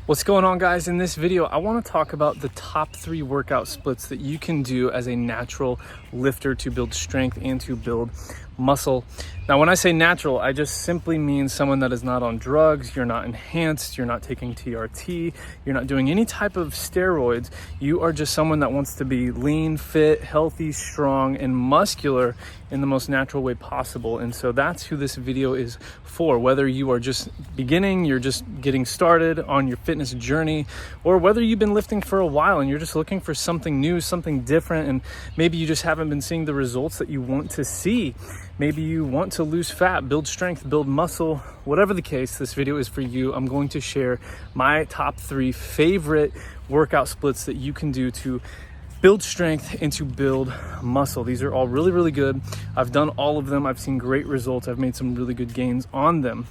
What's going on, guys? In this video, I want to talk about the top 3 workout splits that you can do as a natural lifter to build strength and to build muscle. Now, when I say natural, I just simply mean someone that is not on drugs, you're not enhanced, you're not taking TRT, you're not doing any type of steroids. You are just someone that wants to be lean, fit, healthy, strong, and muscular in the most natural way possible. And so that's who this video is for. Whether you are just beginning, you're just getting started on your fitness journey, or whether you've been lifting for a while and you're just looking for something new, something different, and maybe you just haven't been seeing the results that you want to see. Maybe you want to lose fat, build strength, build muscle. Whatever the case, this video is for you. I'm going to share my top 3 favorite workout splits that you can do to build strength and to build muscle. These are all really, really good. I've done all of them. I've seen great results. I've made some really good gains on them.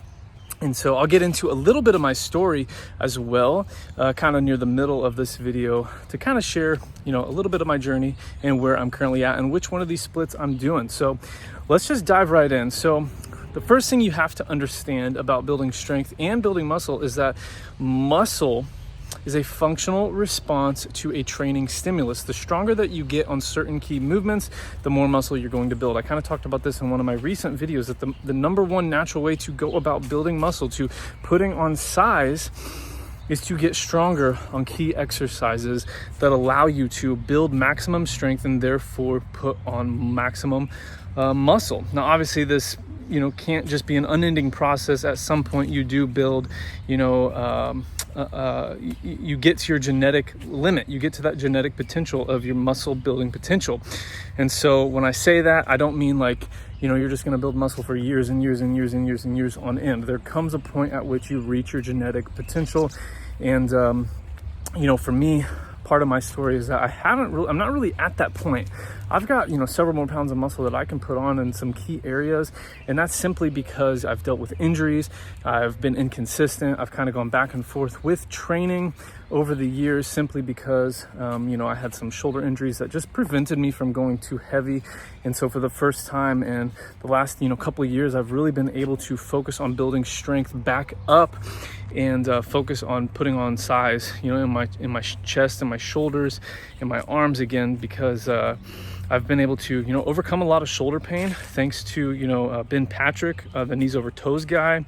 And so I'll get into a little bit of my story as well, kind of near the middle of this video, to kind of share, a little bit of my journey and where I'm currently at and which one of these splits I'm doing. So let's just dive right in. So the first thing you have to understand about building strength and building muscle is that muscle is a functional response to a training stimulus. The stronger that you get on certain key movements, the more muscle you're going to build. I kind of talked about this in one of my recent videos, that the number one natural way to go about building muscle, to putting on size, is to get stronger on key exercises that allow you to build maximum strength and therefore put on maximum muscle. Now, obviously this can't just be an unending process. At some point you do build, you get to your genetic limit. You get to that genetic potential of your muscle building potential. And so when I say that, I don't mean like, you're just going to build muscle for years and years and years and years and years on end. There comes a point at which you reach your genetic potential. And, for me, part of my story is that I'm not really at that point. I've got, several more pounds of muscle that I can put on in some key areas. And that's simply because I've dealt with injuries. I've been inconsistent. I've kind of gone back and forth with training over the years, simply because, I had some shoulder injuries that just prevented me from going too heavy. And so for the first time in the last, couple of years, I've really been able to focus on building strength back up and focus on putting on size, in my chest and my shoulders and my arms again, because I've been able to, overcome a lot of shoulder pain thanks to, Ben Patrick, the knees over toes guy.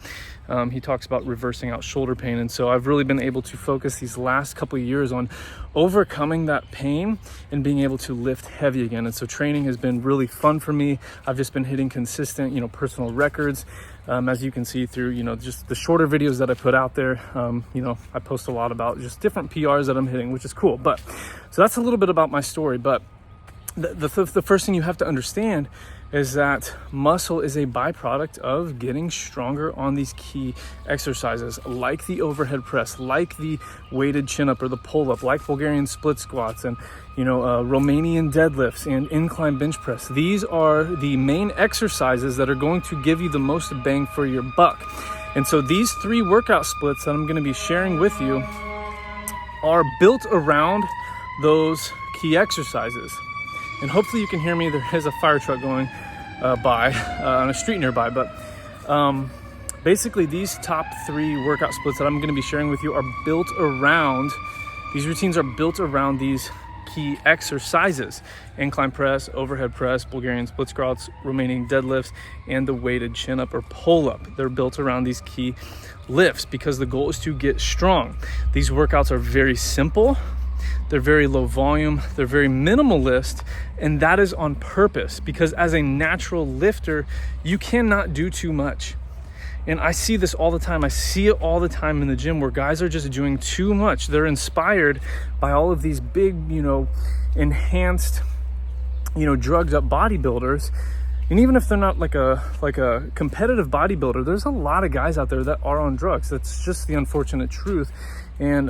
He talks about reversing out shoulder pain. And so I've really been able to focus these last couple of years on overcoming that pain and being able to lift heavy again. And so training has been really fun for me. I've just been hitting consistent, personal records. As you can see through, just the shorter videos that I put out there. I post a lot about just different PRs that I'm hitting, which is cool. But so that's a little bit about my story. But the first thing you have to understand is that muscle is a byproduct of getting stronger on these key exercises, like the overhead press, like the weighted chin up or the pull up, like Bulgarian split squats, and Romanian deadlifts and incline bench press. These are the main exercises that are going to give you the most bang for your buck. And so these 3 workout splits that I'm going to be sharing with you are built around those key exercises. And hopefully you can hear me. There is a fire truck going by on a street nearby. But basically these top 3 workout splits that I'm going to be sharing with you are built around, these routines are built around these key exercises: incline press, overhead press, Bulgarian split squats, Romanian deadlifts, and the weighted chin up or pull up. They're built around these key lifts because the goal is to get strong. These workouts are very simple. They're very low volume, they're very minimalist, and that is on purpose because as a natural lifter, you cannot do too much. And I see this all the time. I see it all the time in the gym where guys are just doing too much. They're inspired by all of these big, enhanced, drugged up bodybuilders. And even if they're not like a competitive bodybuilder, there's a lot of guys out there that are on drugs. That's just the unfortunate truth. And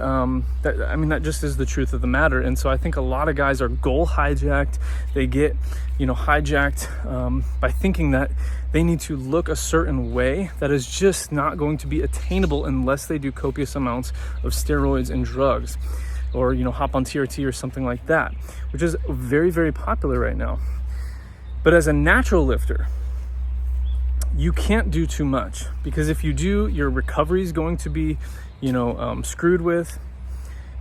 that just is the truth of the matter. And so I think a lot of guys are goal hijacked. They get, hijacked by thinking that they need to look a certain way that is just not going to be attainable unless they do copious amounts of steroids and drugs, or, hop on TRT or something like that, which is very, very popular right now. But as a natural lifter, you can't do too much, because if you do, your recovery is going to be, screwed with.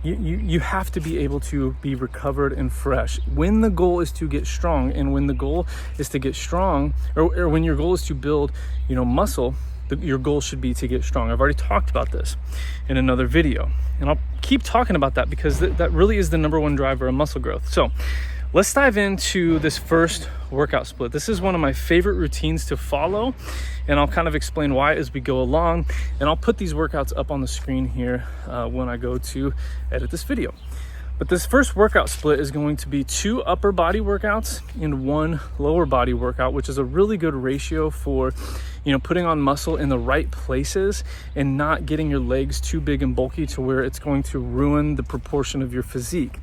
You have to be able to be recovered and fresh when the goal is to get strong. And when the goal is to get strong, or when your goal is to build, muscle, your goal should be to get strong. I've already talked about this in another video, and I'll keep talking about that because that really is the number one driver of muscle growth. So let's dive into this first workout split. This is one of my favorite routines to follow, and I'll kind of explain why as we go along. And I'll put these workouts up on the screen here when I go to edit this video. But this first workout split is going to be 2 upper body workouts and 1 lower body workout, which is a really good ratio for, putting on muscle in the right places and not getting your legs too big and bulky to where it's going to ruin the proportion of your physique.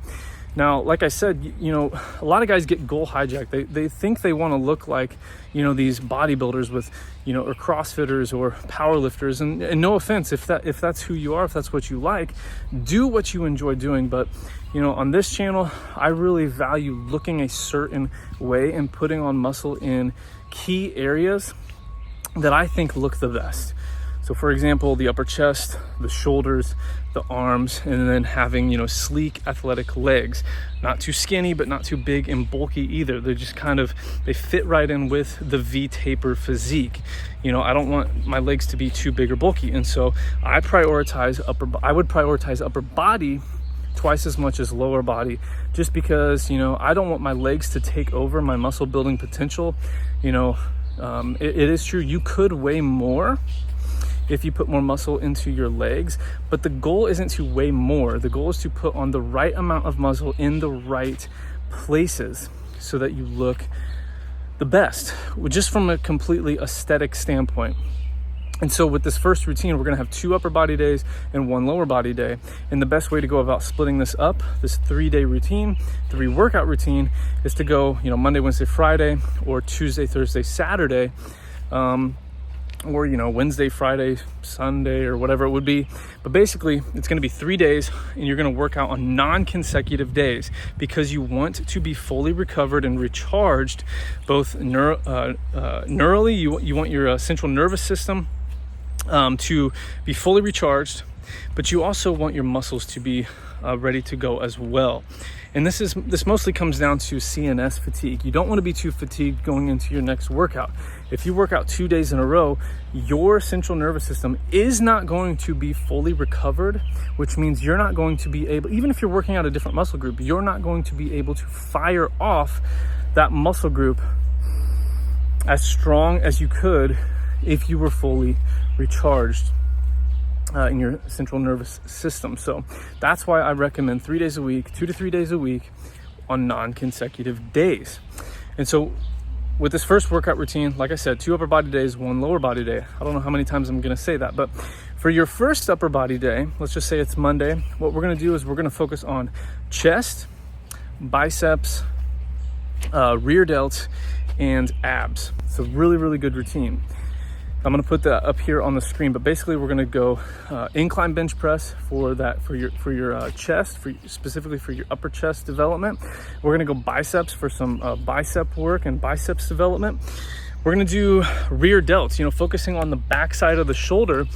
Now, like I said, a lot of guys get goal hijacked. They think they want to look like, these bodybuilders with, or CrossFitters or powerlifters. And no offense, if that's who you are, if that's what you like, do what you enjoy doing. But, on this channel, I really value looking a certain way and putting on muscle in key areas that I think look the best. So for example, the upper chest, the shoulders, the arms, and then having, sleek athletic legs. Not too skinny, but not too big and bulky either. They're just they fit right in with the V-taper physique. I don't want my legs to be too big or bulky. And so I would prioritize upper body twice as much as lower body, just because, I don't want my legs to take over my muscle building potential. It is true, you could weigh more if you put more muscle into your legs, but the goal isn't to weigh more. The goal is to put on the right amount of muscle in the right places so that you look the best, just from a completely aesthetic standpoint. And so with this first routine, we're gonna have 2 upper body days and 1 lower body day. And the best way to go about splitting this up, this 3-day routine, 3 workout routine, is to go, Monday, Wednesday, Friday, or Tuesday, Thursday, Saturday, or Wednesday, Friday, Sunday, or whatever it would be. But basically it's going to be 3 days, and you're going to work out on non-consecutive days because you want to be fully recovered and recharged, both neurally. You want your central nervous system to be fully recharged, but you also want your muscles to be ready to go as well. And this mostly comes down to CNS fatigue. You don't want to be too fatigued going into your next workout. If you work out 2 days in a row, your central nervous system is not going to be fully recovered, which means you're not going to be able, even if you're working out a different muscle group, you're not going to be able to fire off that muscle group as strong as you could if you were fully recharged in your central nervous system. So that's why I recommend 3 days a week, 2 to 3 days a week on non-consecutive days. And so with this first workout routine, like I said, 2 upper body days, 1 lower body day. I don't know how many times I'm going to say that, but for your first upper body day, let's just say it's Monday, what we're going to do is we're going to focus on chest, biceps, rear delts, and abs. It's a really, really good routine. I'm going to put that up here on the screen, but basically we're going to go incline bench press for your chest, specifically for your upper chest development. We're going to go biceps for some bicep work and biceps development. We're going to do rear delts, focusing on the back side of the shoulder.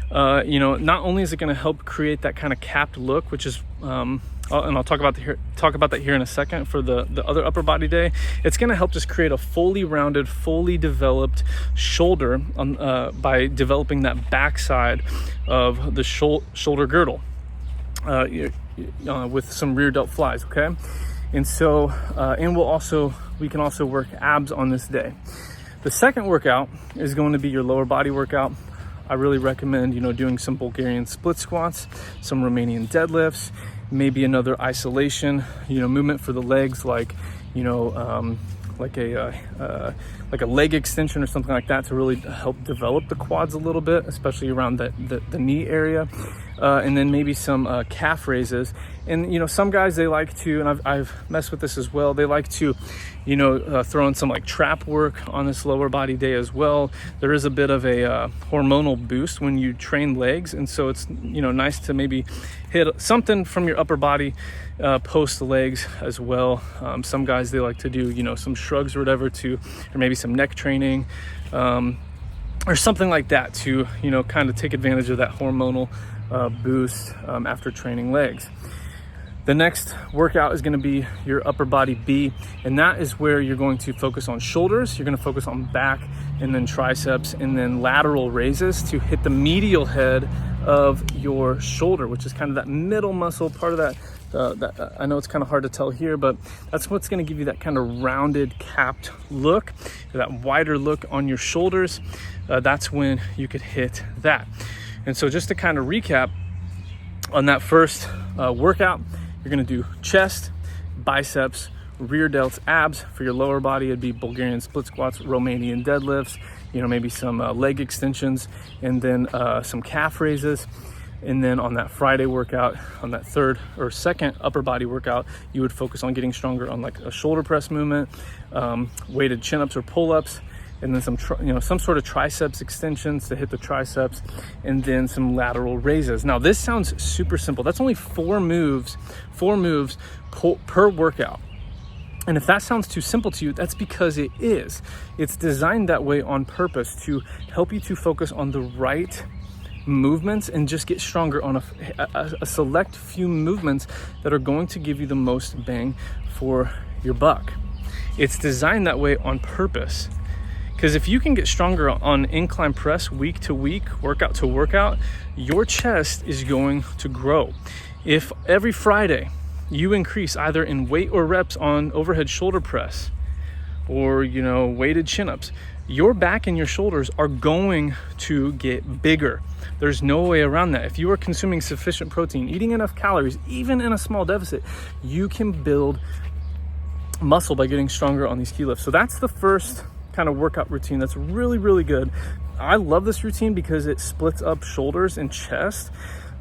Not only is it going to help create that kind of capped look, which is and I'll talk about that here in a second for the other upper body day. It's going to help just create a fully rounded, fully developed shoulder by developing that backside of the shoulder girdle with some rear delt flies. Okay, and so and we can also work abs on this day. The second workout is going to be your lower body workout. I really recommend doing some Bulgarian split squats, some Romanian deadlifts, maybe another isolation movement for the legs, like like a leg extension or something like that, to really help develop the quads a little bit, especially around the knee area, and then maybe some calf raises. And some guys, they like to, and I've messed with this as well, they like to throw in some like trap work on this lower body day as well. There is a bit of a hormonal boost when you train legs, and so it's nice to maybe hit something from your upper body post the legs as well. Some guys, they like to do some shrugs or whatever, or maybe some neck training or something like that to kind of take advantage of that hormonal boost after training legs. The next workout is going to be your upper body B, and that is where you're going to focus on shoulders, you're going to focus on back, and then triceps, and then lateral raises to hit the medial head of your shoulder, which is kind of that middle muscle part of that. I know it's kind of hard to tell here, but that's what's going to give you that kind of rounded, capped look, that wider look on your shoulders. That's when you could hit that. And so just to kind of recap on that first workout, you're going to do chest, biceps, rear delts, abs. For your lower body, it'd be Bulgarian split squats, Romanian deadlifts, maybe some leg extensions, and then some calf raises. And then on that Friday workout, on that third or second upper body workout, you would focus on getting stronger on like a shoulder press movement, weighted chin-ups or pull-ups, and then some sort of triceps extensions to hit the triceps, and then some lateral raises. Now this sounds super simple. That's only four moves per workout. And if that sounds too simple to you, that's because it is. It's designed that way on purpose to help you to focus on the right movements and just get stronger on a select few movements that are going to give you the most bang for your buck. It's designed that way on purpose. Because if you can get stronger on incline press week to week, workout to workout, your chest is going to grow. If every Friday you increase either in weight or reps on overhead shoulder press or, weighted chin-ups, your back and your shoulders are going to get bigger. There's no way around that. If you are consuming sufficient protein, eating enough calories, even in a small deficit, you can build muscle by getting stronger on these key lifts. So that's the first kind of workout routine that's really, really good. I love this routine because it splits up shoulders and chest.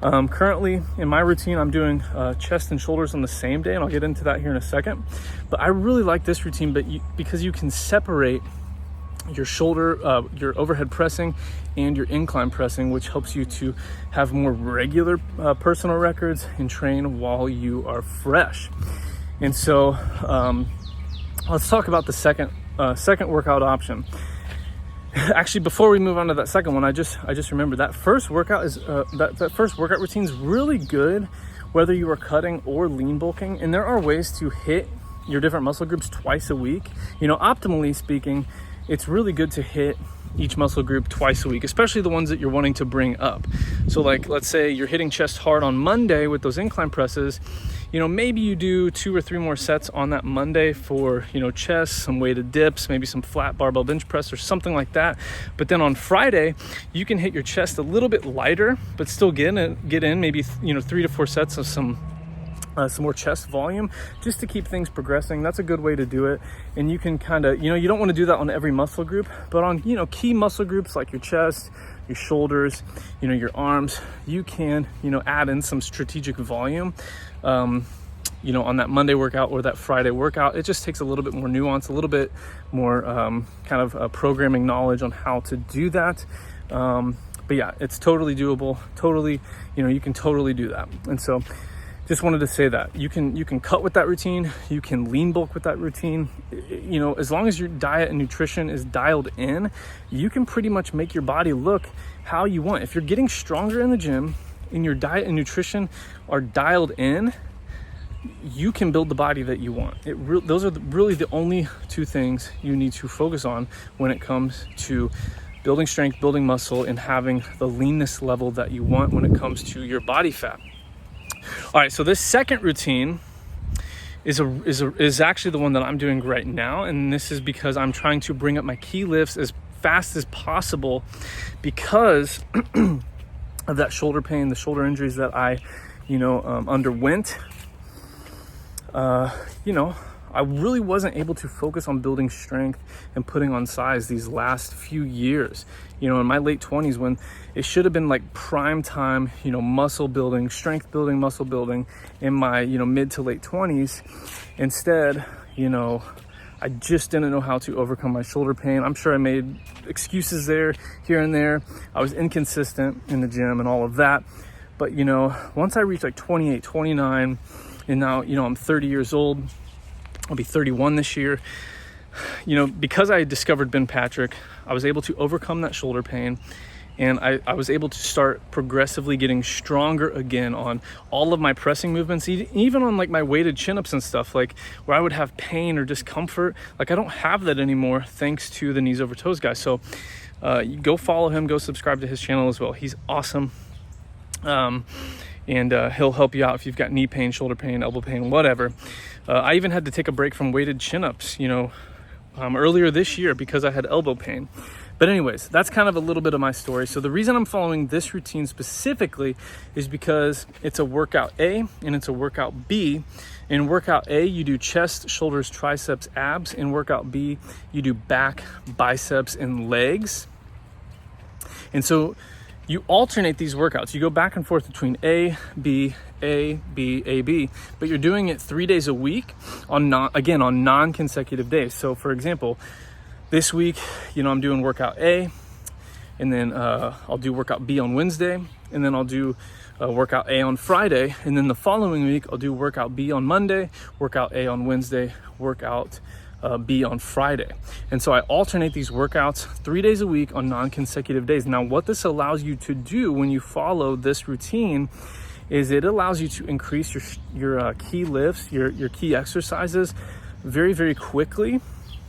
Currently in my routine, I'm doing chest and shoulders on the same day, and I'll get into that here in a second. But I really like this routine because you can separate your shoulder, your overhead pressing and your incline pressing, which helps you to have more regular personal records and train while you are fresh. And so let's talk about the second workout option. Actually, before we move on to that second one, I just remembered that first workout is that first workout routine is really good whether you are cutting or lean bulking, and there are ways to hit your different muscle groups twice a week. Optimally speaking, it's really good to hit each muscle group twice a week, especially the ones that you're wanting to bring up. So like, let's say you're hitting chest hard on Monday with those incline presses, maybe you do 2 or 3 more sets on that Monday for, chest, some weighted dips, maybe some flat barbell bench press or something like that. But then on Friday, you can hit your chest a little bit lighter, but still get in maybe, 3 to 4 sets of some more chest volume, just to keep things progressing. That's a good way to do it. And you can kind of, you don't want to do that on every muscle group, but on, key muscle groups like your chest, your shoulders, your arms, you can, add in some strategic volume, on that Monday workout or that Friday workout. It just takes a little bit more nuance, a little bit more programming knowledge on how to do that. But yeah, it's totally doable. Totally, you can totally do that. And so just wanted to say that you can cut with that routine, you can lean bulk with that routine. As long as your diet and nutrition is dialed in, you can pretty much make your body look how you want. If you're getting stronger in the gym and your diet and nutrition are dialed in, you can build the body that you want. Those are really the only two things you need to focus on when it comes to building strength, building muscle, and having the leanness level that you want when it comes to your body fat. All right, so this second routine is actually the one that I'm doing right now, and this is because I'm trying to bring up my key lifts as fast as possible because of that shoulder pain, the shoulder injuries that I, underwent. I really wasn't able to focus on building strength and putting on size these last few years. In my late 20s, when it should have been like prime time, muscle building, strength building, muscle building in my, mid to late 20s. Instead, I just didn't know how to overcome my shoulder pain. I'm sure I made excuses here and there. I was inconsistent in the gym and all of that. But, once I reached like 28, 29, and now, I'm 30 years old. I'll be 31 this year. Because I discovered Ben Patrick, I was able to overcome that shoulder pain And I was able to start progressively getting stronger again on all of my pressing movements, even on like my weighted chin-ups and stuff, like where I would have pain or discomfort. Like I don't have that anymore thanks to the Knees Over Toes guy. So you go follow him, go subscribe to his channel as well. He's awesome. And he'll help you out if you've got knee pain, shoulder pain, elbow pain, whatever. I even had to take a break from weighted chin-ups, earlier this year because I had elbow pain. But anyways, that's kind of a little bit of my story. So the reason I'm following this routine specifically is because it's a workout A and it's a workout B. In workout A, you do chest, shoulders, triceps, abs. In workout B, you do back, biceps, and legs. And so you alternate these workouts. You go back and forth between A, B, A, B, A, B, but you're doing it 3 days a week on non-consecutive days. So for example, this week, I'm doing workout A, and then I'll do workout B on Wednesday, and then I'll do workout A on Friday, and then the following week I'll do workout B on Monday, workout A on Wednesday, workout B on Friday. And so I alternate these workouts 3 days a week on non-consecutive days. Now, what this allows you to do when you follow this routine is it allows you to increase your key lifts, your key exercises very, very quickly,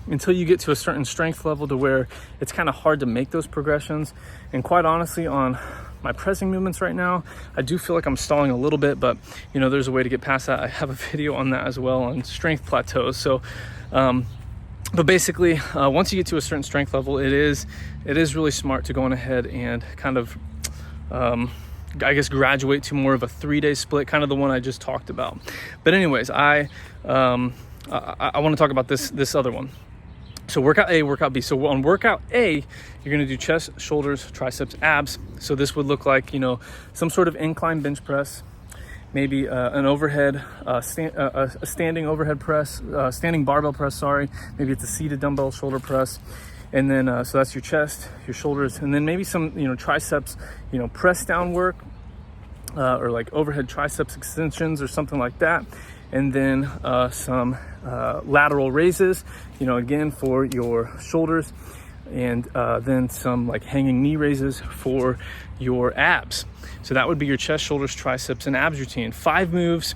until you get to a certain strength level to where it's kind of hard to make those progressions. And quite honestly, on my pressing movements right now, I do feel like I'm stalling a little bit, but there's a way to get past that. I have a video on that as well, on strength plateaus. So, but basically, once you get to a certain strength level, it is really smart to go on ahead and kind of, graduate to more of a 3-day split, kind of the one I just talked about. But anyways, I want to talk about this other one. So workout A, workout B. So on workout A, you're going to do chest, shoulders, triceps, abs. So this would look like, some sort of incline bench press, maybe an overhead, a standing overhead press, standing barbell press, Maybe it's a seated dumbbell shoulder press. And then, so that's your chest, your shoulders, and then maybe some, triceps, press down work, or like overhead triceps extensions or something like that. And then some lateral raises, again for your shoulders, and then some like hanging knee raises for your abs. So that would be your chest, shoulders, triceps, and abs routine. 5 moves,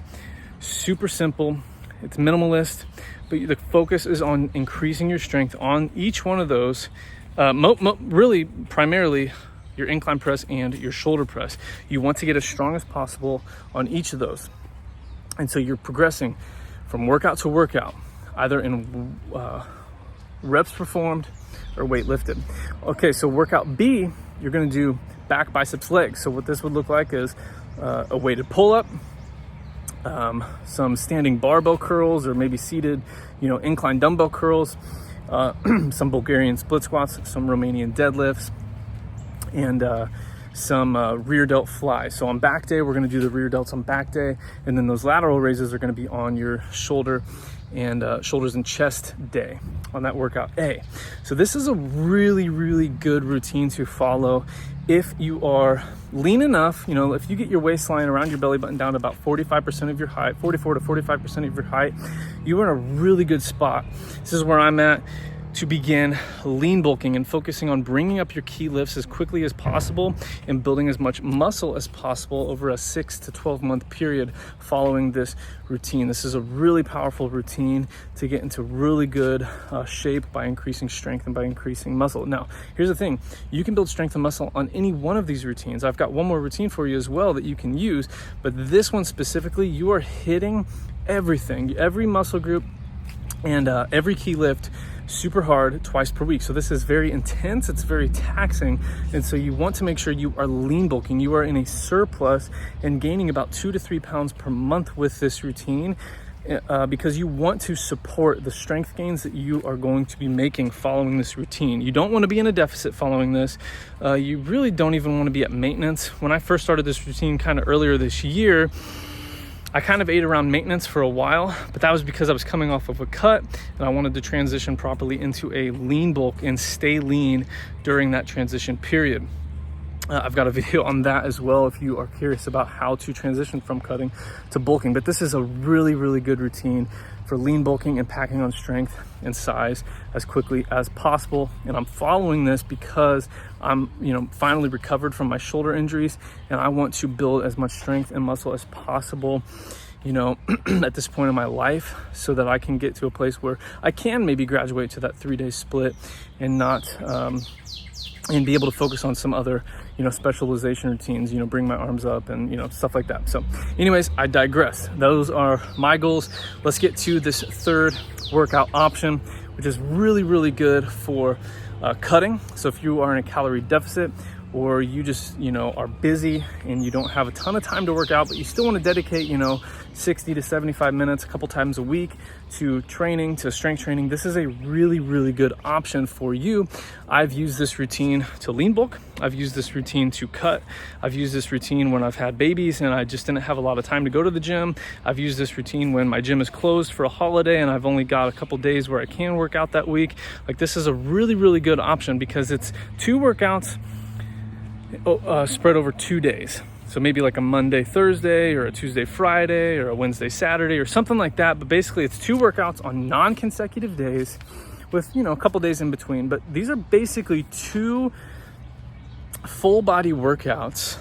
super simple. It's minimalist, but the focus is on increasing your strength on each one of those. Really, primarily your incline press and your shoulder press. You want to get as strong as possible on each of those. And so you're progressing from workout to workout, either in reps performed or weight lifted. Okay, so workout B, you're gonna do back, biceps, legs. So what this would look like is a weighted pull-up, some standing barbell curls, or maybe seated, incline dumbbell curls, some Bulgarian split squats, some Romanian deadlifts, and some rear delt flies. So on back day, we're going to do the rear delts on back day, and then those lateral raises are going to be on your shoulders and chest day on that workout A. So this is a really, really good routine to follow if you are lean enough. If you get your waistline around your belly button down to about 45% of your height, 44 to 45% of your height, you are in a really good spot. This is where I'm at to begin lean bulking and focusing on bringing up your key lifts as quickly as possible and building as much muscle as possible over a 6 to 12 month period following this routine. This is a really powerful routine to get into really good shape by increasing strength and by increasing muscle. Now, here's the thing. You can build strength and muscle on any one of these routines. I've got one more routine for you as well that you can use, but this one specifically, you are hitting everything, every muscle group and every key lift super hard twice per week. So this is very intense, it's very taxing, and so you want to make sure you are lean bulking, you are in a surplus and gaining about 2 to 3 pounds per month with this routine, because you want to support the strength gains that you are going to be making following this routine. You don't want to be in a deficit following this. You really don't even want to be at maintenance. When I first started this routine kind of earlier this year, I kind of ate around maintenance for a while, but that was because I was coming off of a cut and I wanted to transition properly into a lean bulk and stay lean during that transition period. I've got a video on that as well if you are curious about how to transition from cutting to bulking. But this is a really, really good routine for lean bulking and packing on strength and size as quickly as possible. And I'm following this because I'm, finally recovered from my shoulder injuries, and I want to build as much strength and muscle as possible, at this point in my life, so that I can get to a place where I can maybe graduate to that 3-day split and not, and be able to focus on some other, specialization routines, bring my arms up and, stuff like that. So anyways, I digress. Those are my goals. Let's get to this third workout option, which is really, really good for cutting. So if you are in a calorie deficit, or you just, are busy and you don't have a ton of time to work out, but you still want to dedicate, 60 to 75 minutes a couple times a week to training, to strength training, this is a really, really good option for you. I've used this routine to lean bulk. I've used this routine to cut. I've used this routine when I've had babies and I just didn't have a lot of time to go to the gym. I've used this routine when my gym is closed for a holiday and I've only got a couple days where I can work out that week. Like, this is a really, really good option because it's 2 workouts spread over 2 days. So maybe like a Monday, Thursday, or a Tuesday, Friday, or a Wednesday, Saturday, or something like that. But basically it's 2 workouts on non-consecutive days with, a couple days in between. But these are basically 2 full body workouts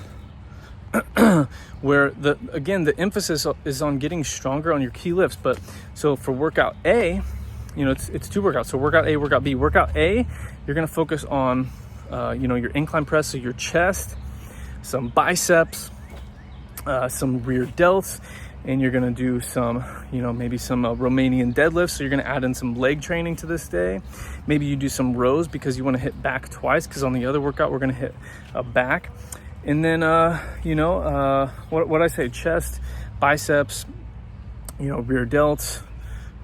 where the emphasis is on getting stronger on your key lifts. But so for workout A, it's 2 workouts. So workout A, workout B. Workout A, you're going to focus on your incline press, so your chest, some biceps, some rear delts, and you're gonna do some, maybe some Romanian deadlifts. So you're gonna add in some leg training to this day. Maybe you do some rows because you wanna hit back twice, because on the other workout, we're gonna hit back. And then, what I say, chest, biceps, rear delts,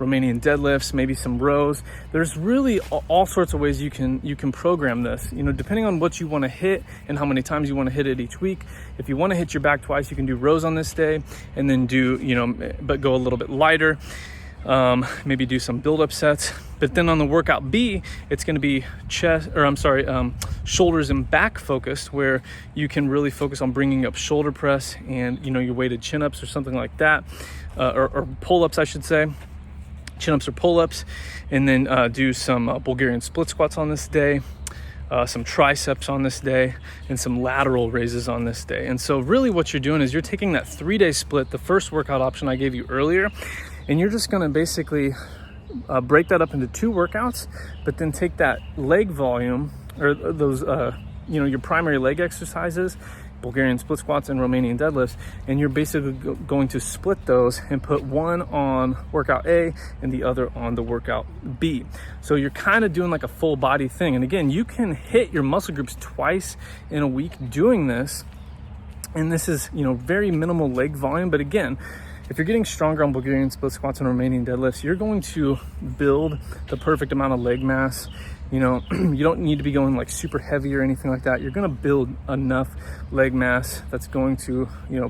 Romanian deadlifts, maybe some rows. There's really all sorts of ways you can program this, depending on what you want to hit and how many times you want to hit it each week. If you want to hit your back twice, you can do rows on this day and then do, but go a little bit lighter. Maybe do some build-up sets. But then on the workout B, it's going to be shoulders and back focused, where you can really focus on bringing up shoulder press and, your weighted chin-ups or something like that, or pull-ups, I should say. Chin-ups or pull-ups, and then do some Bulgarian split squats on this day, some triceps on this day, and some lateral raises on this day. And so really what you're doing is you're taking that 3-day split, the first workout option I gave you earlier, and you're just gonna basically break that up into 2 workouts, but then take that leg volume, or those, your primary leg exercises, Bulgarian split squats and Romanian deadlifts, and you're basically going to split those and put one on workout A and the other on the workout B. So you're kind of doing like a full body thing. And again, you can hit your muscle groups twice in a week doing this. And this is, very minimal leg volume. But again, if you're getting stronger on Bulgarian split squats and Romanian deadlifts, you're going to build the perfect amount of leg mass. You don't need to be going like super heavy or anything like that. You're going to build enough leg mass that's going to,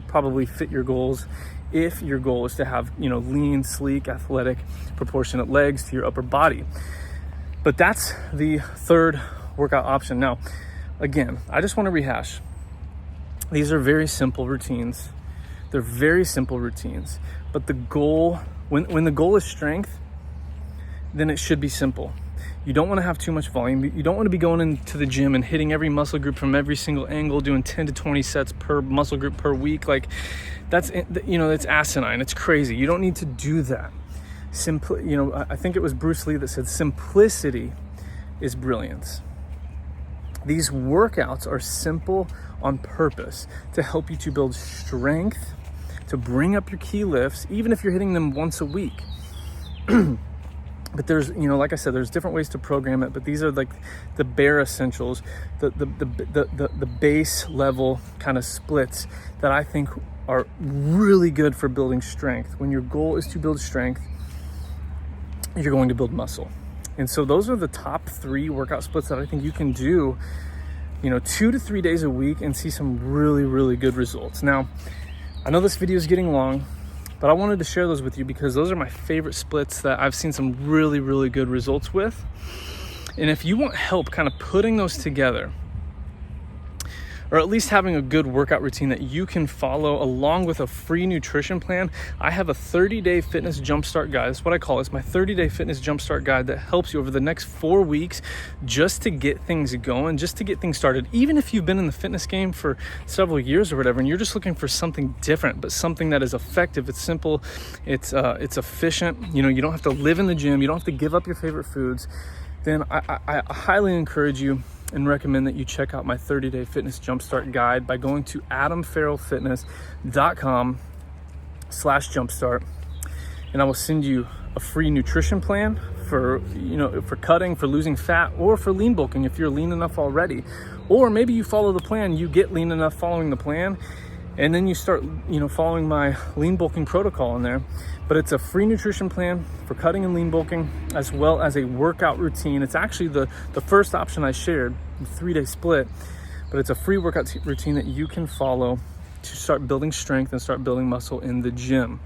probably fit your goals. If your goal is to have, lean, sleek, athletic, proportionate legs to your upper body. But that's the third workout option. Now, again, I just want to rehash. These are very simple routines. They're very simple routines. But the goal, when the goal is strength, then it should be simple. You don't want to have too much volume. You don't want to be going into the gym and hitting every muscle group from every single angle, doing 10 to 20 sets per muscle group per week. Like that's asinine. It's crazy. You don't need to do that. I think it was Bruce Lee that said simplicity is brilliance. These workouts are simple on purpose to help you to build strength, to bring up your key lifts, even if you're hitting them once a week. But there's, like I said, there's different ways to program it, but these are like the bare essentials, the base level kind of splits that I think are really good for building strength. When your goal is to build strength, you're going to build muscle. And so those are the top 3 workout splits that I think you can do, 2 to 3 days a week and see some really, really good results. Now, I know this video is getting long, but I wanted to share those with you because those are my favorite splits that I've seen some really, really good results with. And if you want help kind of putting those together, or at least having a good workout routine that you can follow along with a free nutrition plan, I have a 30-day fitness jumpstart guide. That's what I call it. It's my 30-day fitness jumpstart guide that helps you over the next 4 weeks just to get things going, just to get things started. Even if you've been in the fitness game for several years or whatever, and you're just looking for something different, but something that is effective, it's simple, it's efficient, you know, you don't have to live in the gym, you don't have to give up your favorite foods, then I highly encourage you and recommend that you check out my 30-day fitness jumpstart guide by going to adamfarrellfitness.com/jumpstart, and I will send you a free nutrition plan for, you know, for cutting, for losing fat, or for lean bulking if you're lean enough already. Or maybe you follow the plan, you get lean enough following the plan, and then you start, you know, following my lean bulking protocol in there. But it's a free nutrition plan for cutting and lean bulking, as well as a workout routine. It's actually the first option I shared, the 3-day split, but it's a free workout routine that you can follow to start building strength and start building muscle in the gym.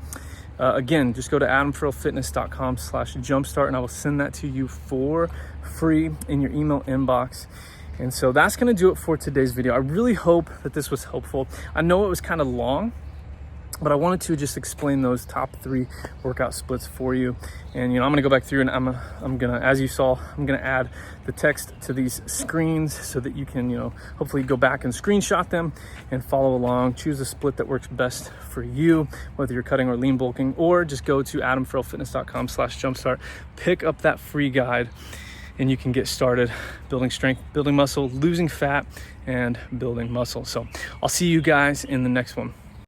Again, just go to adamfarrellfitness.com/jumpstart, and I will send that to you for free in your email inbox. And so that's going to do it for today's video. I really hope that this was helpful. I know it was kind of long, but I wanted to just explain those top 3 workout splits for you. And, you know, I'm going to go back through and I'm going to, as you saw, I'm going to add the text to these screens so that you can, you know, hopefully go back and screenshot them and follow along. Choose a split that works best for you, whether you're cutting or lean bulking, or just go to adamfarrellfitness.com/jumpstart, pick up that free guide, and you can get started building strength, building muscle, losing fat, and building muscle. So I'll see you guys in the next one.